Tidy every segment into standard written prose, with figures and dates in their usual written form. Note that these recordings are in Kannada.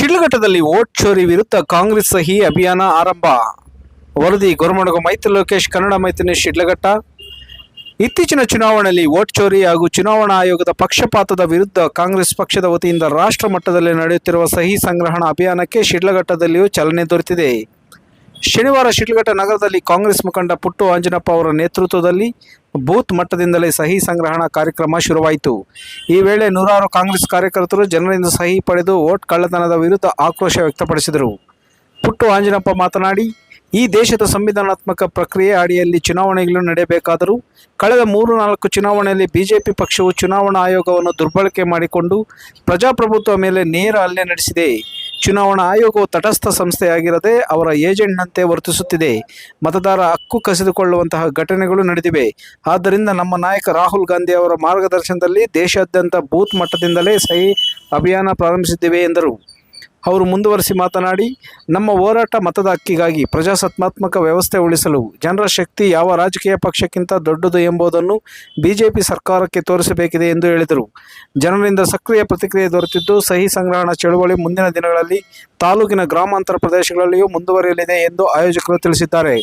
ಶಿಡ್ಲಘಟ್ಟದಲ್ಲಿ ವೋಟ್ ಚೋರಿ ವಿರುದ್ಧ ಕಾಂಗ್ರೆಸ್ ಸಹಿ ಅಭಿಯಾನ ಆರಂಭ. ವರದಿ ಗೊರಮಡಗು ಮೈತ್ರಿ ಲೋಕೇಶ್, ಕನ್ನಡ ಮೈತ್ರಿ ಶಿಡ್ಲಘಟ್ಟ. ಇತ್ತೀಚಿನ ಚುನಾವಣೆಯಲ್ಲಿ ವೋಟ್ ಚೋರಿ ಹಾಗೂ ಚುನಾವಣಾ ಆಯೋಗದ ಪಕ್ಷಪಾತದ ವಿರುದ್ಧ ಕಾಂಗ್ರೆಸ್ ಪಕ್ಷದ ವತಿಯಿಂದ ರಾಷ್ಟ್ರ ಮಟ್ಟದಲ್ಲಿ ನಡೆಯುತ್ತಿರುವ ಸಹಿ ಸಂಗ್ರಹಣಾ ಅಭಿಯಾನಕ್ಕೆ ಶಿಡ್ಲಘಟ್ಟದಲ್ಲಿಯೂ ಚಾಲನೆ ದೊರೆತಿದೆ. ಶನಿವಾರ ಶಿಡ್ಲಘಟ್ಟ ನಗರದಲ್ಲಿ ಕಾಂಗ್ರೆಸ್ ಮುಖಂಡ ಪುಟ್ಟು ಆಂಜನಪ್ಪ ಅವರ ನೇತೃತ್ವದಲ್ಲಿ ಬೂತ್ ಮಟ್ಟದಿಂದಲೇ ಸಹಿ ಸಂಗ್ರಹಣಾ ಕಾರ್ಯಕ್ರಮ ಶುರುವಾಯಿತು. ಈ ವೇಳೆ ನೂರಾರು ಕಾಂಗ್ರೆಸ್ ಕಾರ್ಯಕರ್ತರು ಜನರಿಂದ ಸಹಿ ಪಡೆದು ವೋಟ್ ಕಳ್ಳತನದ ವಿರುದ್ಧ ಆಕ್ರೋಶ ವ್ಯಕ್ತಪಡಿಸಿದರು. ಪುಟ್ಟು ಆಂಜನಪ್ಪ ಮಾತನಾಡಿ, ಈ ದೇಶದ ಸಂವಿಧಾನಾತ್ಮಕ ಪ್ರಕ್ರಿಯೆ ಅಡಿಯಲ್ಲಿ ಚುನಾವಣೆಗಳು ನಡೆಯಬೇಕಾದರೂ ಕಳೆದ 3-4 ಚುನಾವಣೆಯಲ್ಲಿ ಬಿಜೆಪಿ ಪಕ್ಷವು ಚುನಾವಣಾ ಆಯೋಗವನ್ನು ದುರ್ಬಳಕೆ ಮಾಡಿಕೊಂಡು ಪ್ರಜಾಪ್ರಭುತ್ವ ಮೇಲೆ ನೇರ ಹಲ್ಲೆ ನಡೆಸಿದೆ. ಚುನಾವಣಾ ಆಯೋಗವು ತಟಸ್ಥ ಸಂಸ್ಥೆಯಾಗಿರದೆ ಅವರ ಏಜೆಂಟ್ನಂತೆ ವರ್ತಿಸುತ್ತಿದೆ. ಮತದಾರ ಹಕ್ಕು ಕಸಿದುಕೊಳ್ಳುವಂತಹ ಘಟನೆಗಳು ನಡೆದಿವೆ. ಆದ್ದರಿಂದ ನಮ್ಮ ನಾಯಕ ರಾಹುಲ್ ಗಾಂಧಿ ಅವರ ಮಾರ್ಗದರ್ಶನದಲ್ಲಿ ದೇಶಾದ್ಯಂತ ಬೂತ್ ಮಟ್ಟದಿಂದಲೇ ಸಹಿ ಅಭಿಯಾನ ಪ್ರಾರಂಭಿಸಿದ್ದೇವೆ ಎಂದರು. ಅವರು ಮುಂದುವರಿಸಿ ಮಾತನಾಡಿ, ನಮ್ಮ ಹೋರಾಟ ಮತದ ಹಕ್ಕಿಗಾಗಿ, ಪ್ರಜಾಸತ್ತಾತ್ಮಕ ವ್ಯವಸ್ಥೆ ಉಳಿಸಲು. ಜನರ ಶಕ್ತಿ ಯಾವ ರಾಜಕೀಯ ಪಕ್ಷಕ್ಕಿಂತ ದೊಡ್ಡದು ಎಂಬುದನ್ನು ಬಿಜೆಪಿ ಸರ್ಕಾರಕ್ಕೆ ತೋರಿಸಬೇಕಿದೆ ಎಂದು ಹೇಳಿದರು. ಜನರಿಂದ ಸಕ್ರಿಯ ಪ್ರತಿಕ್ರಿಯೆ ದೊರೆತಿದ್ದು, ಸಹಿ ಸಂಗ್ರಹಣಾ ಚಳುವಳಿ ಮುಂದಿನ ದಿನಗಳಲ್ಲಿ ತಾಲೂಕಿನ ಗ್ರಾಮಾಂತರ ಪ್ರದೇಶಗಳಲ್ಲಿಯೂ ಮುಂದುವರಿಯಲಿದೆ ಎಂದು ಆಯೋಜಕರು ತಿಳಿಸಿದ್ದಾರೆ.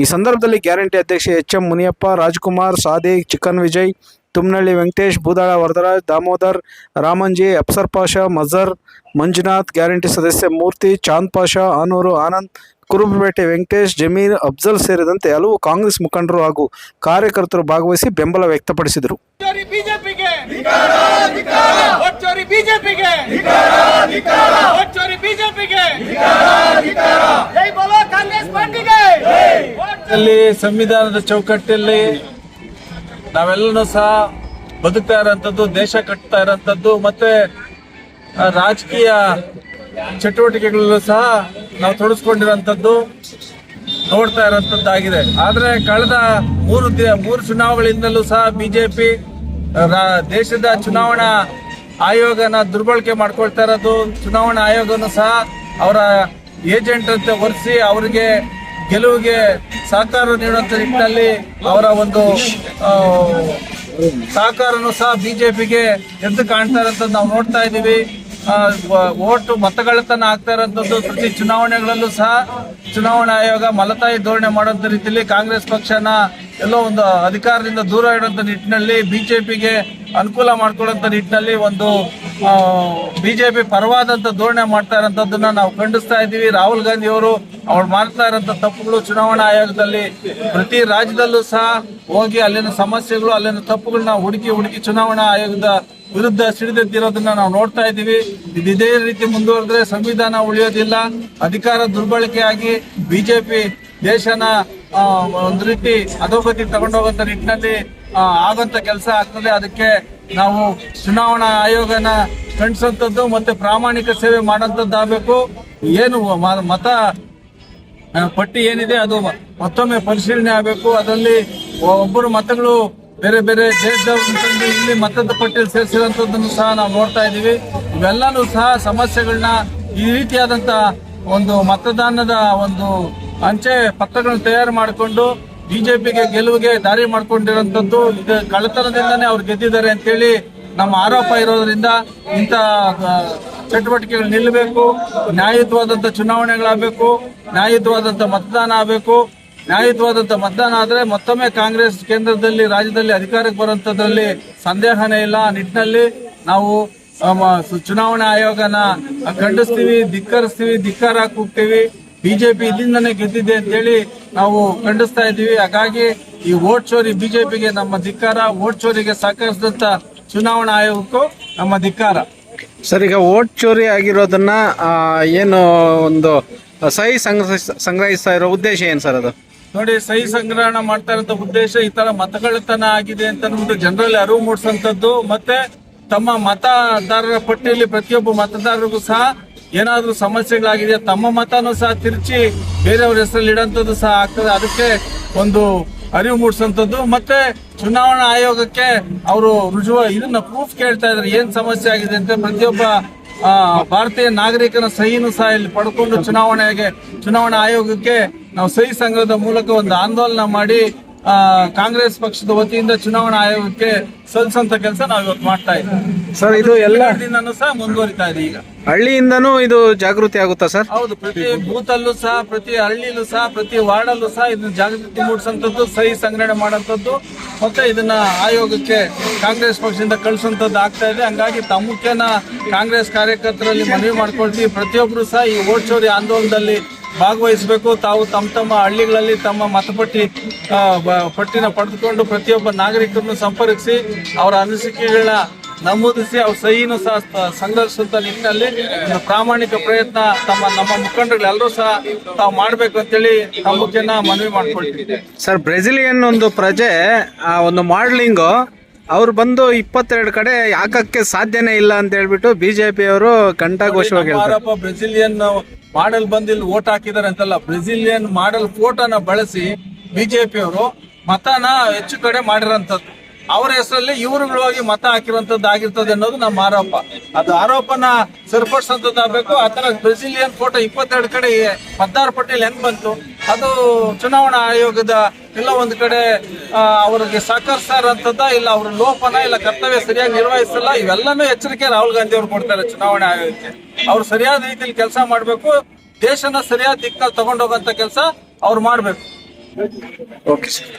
ಈ ಸಂದರ್ಭದಲ್ಲಿ ಗ್ಯಾರಂಟಿ ಅಧ್ಯಕ್ಷ HM. Muniyappa, Rajkumar, Sadiq, chicken Vijay, ತುಮ್ನಳ್ಳಿ Venkatesh, ಬೂದಾಳ Varadaraj, Damodar, ರಾಮಂಜಿ, Afsar Pasha, ಮಜರ್, Manjunath, guarantee ಸದಸ್ಯ ಮೂರ್ತಿ, ಚಾಂದ್ ಪಾಷಾ, ಆನೂರು ಆನಂದ್, ಕುರುಬಪೇಟೆ ವೆಂಕಟೇಶ್, ಜಮೀರ್, ಅಫ್ಜಲ್ ಸೇರಿದಂತೆ ಹಲವು ಕಾಂಗ್ರೆಸ್ ಮುಖಂಡರು ಹಾಗೂ ಕಾರ್ಯಕರ್ತರು ಭಾಗವಹಿಸಿ ಬೆಂಬಲ ವ್ಯಕ್ತಪಡಿಸಿದರು. ಸಂವಿಧಾನದ ಚೌಕಟ್ಟಲ್ಲಿ ನಾವೆಲ್ಲನೂ ಸಹ ಬದುಕ್ತಾ ಇರೋಂಥದ್ದು, ದೇಶ ಕಟ್ತಾ ಇರೋಂಥದ್ದು, ಮತ್ತೆ ರಾಜಕೀಯ ಚಟುವಟಿಕೆಗಳಲ್ಲೂ ಸಹ ನಾವು ತೊಡಸ್ಕೊಂಡಿರೋಂಥದ್ದು ನೋಡ್ತಾ ಇರೋಂಥದ್ದಾಗಿದೆ. ಆದರೆ ಕಳೆದ ಮೂರು ಚುನಾವಣೆಗಳಿಂದಲೂ ಸಹ ಬಿಜೆಪಿ ದೇಶದ ಚುನಾವಣಾ ಆಯೋಗನ ದುರ್ಬಳಕೆ ಮಾಡ್ಕೊಳ್ತಾ ಇರೋದು. ಚುನಾವಣಾ ಆಯೋಗನೂ ಸಹ ಅವರ ಏಜೆಂಟ್ ಅಂತ ಹೊರಿಸಿ ಅವರಿಗೆ ಗೆಲುವಿಗೆ ಸಹಕಾರ ನೀಡುವಂತ ನಿಟ್ಟಿನಲ್ಲಿ ಅವರ ಒಂದು ಸಹಕಾರನೂ ಸಹ ಬಿಜೆಪಿಗೆ ಎದ್ದು ಕಾಣ್ತಾ ಇರೋಂಥದ್ದು ನಾವು ನೋಡ್ತಾ ಇದ್ದೀವಿ. ಓಟು ಮತಗಳತನ ಆಗ್ತಾ ಇರೋಂಥದ್ದು ಪ್ರತಿ ಚುನಾವಣೆಗಳಲ್ಲೂ ಸಹ ಚುನಾವಣಾ ಆಯೋಗ ಮಲತಾಯಿ ಧೋರಣೆ ಮಾಡುವಂಥ ರೀತಿಯಲ್ಲಿ ಕಾಂಗ್ರೆಸ್ ಪಕ್ಷನ ಎಲ್ಲೋ ಒಂದು ಅಧಿಕಾರದಿಂದ ದೂರ ಇಡುವಂಥ ನಿಟ್ಟಿನಲ್ಲಿ ಬಿಜೆಪಿಗೆ ಅನುಕೂಲ ಮಾಡ್ಕೊಳ್ಳುವಂಥ ನಿಟ್ಟಿನಲ್ಲಿ ಒಂದು ಬಿಜೆಪಿ ಪರವಾದಂಥ ಧೋರಣೆ ಮಾಡ್ತಾ ಇರೋಂಥದ್ದನ್ನ ನಾವು ಖಂಡಿಸ್ತಾ ಇದ್ದೀವಿ. ರಾಹುಲ್ ಗಾಂಧಿ ಅವರು ಮಾಡ್ತಾ ಇರೋಂಥ ತಪ್ಪುಗಳು ಚುನಾವಣಾ ಆಯೋಗದಲ್ಲಿ ಪ್ರತಿ ರಾಜ್ಯದಲ್ಲೂ ಸಹ ಹೋಗಿ ಅಲ್ಲಿನ ಸಮಸ್ಯೆಗಳು, ಅಲ್ಲಿನ ತಪ್ಪುಗಳನ್ನ ಹುಡುಕಿ ಚುನಾವಣಾ ಆಯೋಗದ ವಿರುದ್ಧ ಸಿಡಿದೆದ್ದಿರೋದನ್ನ ನಾವು ನೋಡ್ತಾ ಇದ್ದೀವಿ. ಇದೇ ರೀತಿ ಮುಂದುವರೆದ್ರೆ ಸಂವಿಧಾನ ಉಳಿಯೋದಿಲ್ಲ. ಅಧಿಕಾರ ದುರ್ಬಳಕೆಯಾಗಿ ಬಿಜೆಪಿ ದೇಶನ ಒಂದು ರೀತಿ ಅಧೋಗತಿ ತಗೊಂಡೋಗಂತ ನಿಟ್ಟಿನಲ್ಲಿ ಆಗಂತ ಕೆಲಸ ಆಗ್ತದೆ. ಅದಕ್ಕೆ ನಾವು ಚುನಾವಣಾ ಆಯೋಗನ ಖಂಡಿಸುವಂಥದ್ದು ಮತ್ತೆ ಪ್ರಾಮಾಣಿಕ ಸೇವೆ ಮಾಡೋಂಥದ್ದಾಗಬೇಕು. ಏನು ಮತ ಪಟ್ಟಿ ಏನಿದೆ ಅದು ಮತ್ತೊಮ್ಮೆ ಪರಿಶೀಲನೆ ಆಗಬೇಕು. ಅದರಲ್ಲಿ ಒಬ್ಬರು ಮತಗಳು ಬೇರೆ ಬೇರೆ ದೇಶದವರು ಇಲ್ಲಿ ಮತದ ಪಟ್ಟಿಯಲ್ಲಿ ಸೇರಿಸಿರುವಂಥದ್ದನ್ನು ಸಹ ನಾವು ನೋಡ್ತಾ ಇದ್ದೀವಿ. ಇವೆಲ್ಲನೂ ಸಹ ಸಮಸ್ಯೆಗಳನ್ನ ಈ ರೀತಿಯಾದಂಥ ಒಂದು ಮತದಾನದ ಒಂದು ಅಂಚೆ ಪತ್ರಗಳನ್ನು ತಯಾರು ಮಾಡಿಕೊಂಡು ಬಿಜೆಪಿಗೆ ಗೆಲುವಿಗೆ ದಾರಿ ಮಾಡ್ಕೊಂಡಿರೋಂಥದ್ದು ಇದು ಕಳ್ಳತನದಿಂದನೇ ಅವ್ರು ಗೆದ್ದಿದ್ದಾರೆ ಅಂತೇಳಿ ನಮ್ಮ ಆರೋಪ ಇರೋದ್ರಿಂದ ಇಂಥ ಚಟುವಟಿಕೆಗಳು ನಿಲ್ಲಬೇಕು. ನ್ಯಾಯಯುತವಾದಂಥ ಚುನಾವಣೆಗಳಾಗಬೇಕು, ನ್ಯಾಯಯುತವಾದಂಥ ಮತದಾನ ಆಗಬೇಕು. ನ್ಯಾಯಯುತವಾದಂಥ ಮತದಾನ ಆದರೆ ಮತ್ತೊಮ್ಮೆ ಕಾಂಗ್ರೆಸ್ ಕೇಂದ್ರದಲ್ಲಿ ರಾಜ್ಯದಲ್ಲಿ ಅಧಿಕಾರಕ್ಕೆ ಬರುವಂಥದ್ರಲ್ಲಿ ಸಂದೇಹನೇ ಇಲ್ಲ. ಆ ನಿಟ್ಟಿನಲ್ಲಿ ನಾವು ಚುನಾವಣಾ ಆಯೋಗನ ಖಂಡಿಸ್ತೀವಿ, ಧಿಕ್ಕಾರ ಕೂಗ್ತೀವಿ. ಬಿಜೆಪಿ ಇಲ್ಲಿಂದನೇ ಗೆದ್ದಿದೆ ಅಂತೇಳಿ ನಾವು ಖಂಡಿಸ್ತಾ ಇದ್ದೀವಿ. ಹಾಗಾಗಿ ಈ ವೋಟ್ ಚೋರಿ ಬಿಜೆಪಿಗೆ ನಮ್ಮ ಧಿಕ್ಕಾರ, ವೋಟ್ ಚೋರಿಗೆ ಸಹಕರಿಸಿದಂತ ಚುನಾವಣಾ ಆಯೋಗಕ್ಕೂ ನಮ್ಮ ಧಿಕ್ಕಾರ. ಸರ್, ಈಗ ವೋಟ್ ಚೋರಿ ಆಗಿರೋದನ್ನ ಏನು ಒಂದು ಸಹಿ ಸಂಗ್ರಹಿಸ್ತಾ ಇರೋ ಉದ್ದೇಶ ಏನು ಸರ್? ಅದು ನೋಡಿ, ಸಹಿ ಸಂಗ್ರಹಣ ಮಾಡ್ತಾ ಇರೋ ಉದ್ದೇಶ ಈ ತರ ಮತಗಳತನ ಆಗಿದೆ ಅಂತ ಜನರಲ್ಲಿ ಅರಿವು ಮೂಡಿಸುವಂತದ್ದು, ಮತ್ತೆ ತಮ್ಮ ಮತದಾರರ ಪಟ್ಟಿಯಲ್ಲಿ ಪ್ರತಿಯೊಬ್ಬ ಮತದಾರರಿಗೂ ಸಹ ಏನಾದ್ರೂ ಸಮಸ್ಯೆಗಳಾಗಿದೆ ತಮ್ಮ ಮತನೂ ಸಹ ತಿರುಚಿ ಬೇರೆಯವ್ರ ಹೆಸರಲ್ಲಿ ಇಡೋಂಥದ್ದು ಸಹ ಆಗ್ತದೆ. ಅದಕ್ಕೆ ಒಂದು ಅರಿವು ಮೂಡಿಸುವಂಥದ್ದು. ಮತ್ತೆ ಚುನಾವಣಾ ಆಯೋಗಕ್ಕೆ ಅವರು ಇದನ್ನ ಪ್ರೂಫ್ ಕೇಳ್ತಾ ಇದ್ದಾರೆ, ಏನ್ ಸಮಸ್ಯೆ ಆಗಿದೆ ಅಂತ. ಪ್ರತಿಯೊಬ್ಬ ಭಾರತೀಯ ನಾಗರಿಕನ ಸಹಿನೂ ಸಹ ಇಲ್ಲಿ ಪಡ್ಕೊಂಡು ಚುನಾವಣಾ ಆಯೋಗಕ್ಕೆ ನಾವು ಸಹಿ ಸಂಗ್ರಹದ ಮೂಲಕ ಒಂದು ಆಂದೋಲನ ಮಾಡಿ ಕಾಂಗ್ರೆಸ್ ಪಕ್ಷದ ವತಿಯಿಂದ ಚುನಾವಣಾ ಆಯೋಗಕ್ಕೆ ಸಲ್ಲಿಸುವಂತ ಕೆಲಸ ನಾವು ಇವತ್ತು ಮಾಡ್ತಾ ಇದ್ದೀವಿ ಸರ್ ಇದು ಎಲ್ಲ ದಿನನೂ ಸಹ ಮುಂದುವರಿತಾ ಇದೆ. ಈಗ ಹಳ್ಳಿಯಿಂದನೂ ಇದು ಜಾಗೃತಿ ಆಗುತ್ತಾ ಸರ್? ಹೌದು, ಪ್ರತಿ ಬೂತ್ ಅಲ್ಲೂ ಸಹ, ಪ್ರತಿ ಹಳ್ಳಿಲೂ ಸಹ, ಪ್ರತಿ ವಾರ್ಡ್ ಅಲ್ಲೂ ಸಹ ಇದನ್ನ ಜಾಗೃತಿ ಮೂಡಿಸುವಂತದ್ದು, ಸಹಿ ಸಂಗ್ರಹಣೆ ಮಾಡುವಂತದ್ದು, ಮತ್ತೆ ಇದನ್ನ ಆಯೋಗಕ್ಕೆ ಕಾಂಗ್ರೆಸ್ ಪಕ್ಷದಿಂದ ಕಳಿಸುವಂತದ್ದು ಆಗ್ತಾ ಇದೆ. ಹಂಗಾಗಿ ತಮ್ಮಕ್ಕೇನ ಕಾಂಗ್ರೆಸ್ ಕಾರ್ಯಕರ್ತರಲ್ಲಿ ಮನವಿ ಮಾಡ್ಕೊಳ್ತೀವಿ, ಪ್ರತಿಯೊಬ್ರು ಸಹ ಈ ವೋಟ್ ಚೋರಿ ಆಂದೋಲನದಲ್ಲಿ ಭಾಗವಹಿಸಬೇಕು. ತಾವು ತಮ್ಮ ಹಳ್ಳಿಗಳಲ್ಲಿ ತಮ್ಮ ಪಟ್ಟಿನ ಪಡೆದುಕೊಂಡು ಪ್ರತಿಯೊಬ್ಬ ನಾಗರಿಕರನ್ನು ಸಂಪರ್ಕಿಸಿ ಅವರ ಅನಿಸಿಕೆಗಳನ್ನ ನಮೂದಿಸಿ ಅವ್ರ ಸಹಿನೂ ಸಹ ಸಂಘರ್ಷಿಸುವಂತ ನಿಟ್ಟಿನಲ್ಲಿ ಒಂದು ಪ್ರಾಮಾಣಿಕ ಪ್ರಯತ್ನ ನಮ್ಮ ಮುಖಂಡರುಗಳೆಲ್ಲರೂ ಸಹ ತಾವು ಮಾಡಬೇಕು ಅಂತೇಳಿ ತಮ್ಮಕ್ಕೇನ ಮನವಿ ಮಾಡ್ಕೊಳ್ತೀವಿ. ಸರ್, ಬ್ರೆಜಿಲಿಯನ್ ಒಂದು ಪ್ರಜೆ ಒಂದು ಮಾಡ್ಲಿಂಗು ಅವ್ರು ಬಂದು 22 ಕಡೆ ಹಾಕಕ್ಕೆ ಸಾಧ್ಯನೇ ಇಲ್ಲ ಅಂತ ಹೇಳ್ಬಿಟ್ಟು ಬಿಜೆಪಿ ಅವರು ಕಂಠಘೋಷವಾಗಿ ಆರೋಪ. ಬ್ರೆಜಿಲಿಯನ್ ಮಾಡೆಲ್ ಬಂದು ಇಲ್ಲಿ ವೋಟ್ ಹಾಕಿದ್ದಾರೆ ಅಂತಲ್ಲ, ಬ್ರೆಜಿಲಿಯನ್ ಮಾಡೆಲ್ ಫೋಟೋನ ಬಳಸಿ ಬಿಜೆಪಿ ಅವರು ಮತನ ಹೆಚ್ಚು ಕಡೆ ಮಾಡಿರೋಂಥದ್ದು, ಅವರ ಹೆಸರಲ್ಲಿ ಇವರುಗಳಾಗಿ ಮತ ಹಾಕಿರುವಂತದ್ದು ಆಗಿರ್ತದೆ ಅನ್ನೋದು ನಮ್ಮ ಆರೋಪ. ಅದು ಆರೋಪನ ಸರಿಪಡಿಸುವಂತದ್ದಾಗಬೇಕು. ಆ ತರ ಬ್ರೆಜಿಲಿಯನ್ ಫೋಟೋ 22 ಕಡೆ ಮತದಾರ ಪಟ್ಟಿಯಲ್ಲಿ ಹೆಂಗ್ ಬಂತು? ಅದು ಚುನಾವಣಾ ಆಯೋಗದ ಇಲ್ಲ ಒಂದು ಕಡೆ ಅವ್ರಿಗೆ ಸಹಕರಿಸ್ತಾರಂತದ್ದ, ಇಲ್ಲ ಅವ್ರ ಲೋಪನ, ಇಲ್ಲ ಕರ್ತವ್ಯ ಸರಿಯಾಗಿ ನಿರ್ವಹಿಸಲ್ಲ. ಇವೆಲ್ಲನೂ ಎಚ್ಚರಿಕೆ ರಾಹುಲ್ ಗಾಂಧಿ ಅವರು ಕೊಡ್ತಾರೆ ಚುನಾವಣಾ ಆಯೋಗಕ್ಕೆ. ಅವ್ರು ಸರಿಯಾದ ರೀತಿಯಲ್ಲಿ ಕೆಲಸ ಮಾಡಬೇಕು, ದೇಶನ ಸರಿಯಾದ ದಿಕ್ಕಿನಲ್ಲಿ ತಗೊಂಡೋಗಂತ ಕೆಲಸ ಅವ್ರು ಮಾಡಬೇಕು. Okay sir.